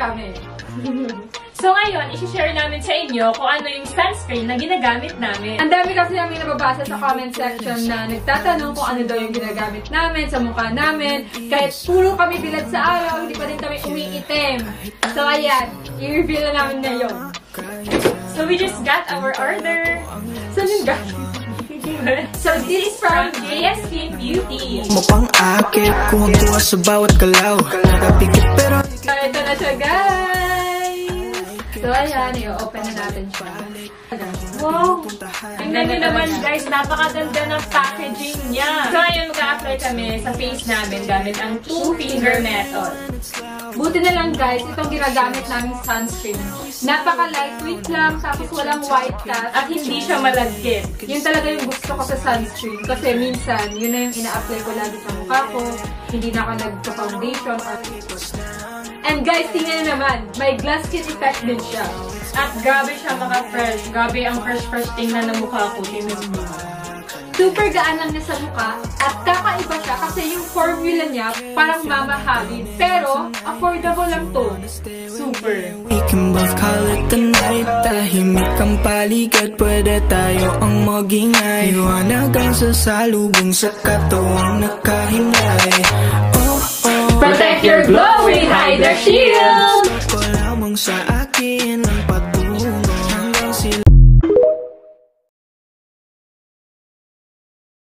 kami. So ngayon, isi-share namin sa inyo kung ano yung sunscreen na ginagamit namin. Ang dami kasi namin nababasa sa comment section na nagtatanong kung ano daw yung ginagamit namin sa mukha namin. Kahit puro kami bilad sa araw, hindi pa din kami umiitim. So ayan, i-reveal na namin ngayon. So we just got our order. Saan yung So this is from JS Skin Beauty. Mapang akit, kung tuwa sa bawat galaw. Nakapikit pero... So ito na siya, guys! So ayan, i-open na natin siya. Wow! Tingnan nyo naman guys, napakaganda ng packaging niya. So ngayon mag-a-apply kami sa face namin gamit ang 2-finger method. Buti na lang guys, itong ginagamit naming sunscreen. Napaka-lightweight lang, tapos walang white cast. At hindi siya malagkit. Yun talaga yung gusto ko sa sunscreen. Kasi minsan, yun na yung ina-apply ko lagi sa mukha ko. Hindi na ako nagpa-foundation. And guys, tingnan naman, may glass skin effect din siya. At grabe siya maka-fresh. Grabe ang fresh tingnan ng mukha ko. Tingnan mo. Super gaan lang niya sa mukha at kakaiba siya kasi yung formula niya parang mamahalin. Pero, affordable lang to. Super. We can both call it the night. Tahimik ang paligid, pwede tayo ang magingay. Iwanag ang sasalubong sa katawang nakahimlay. Protect your glow with Hydra Shield! Ko lamang sa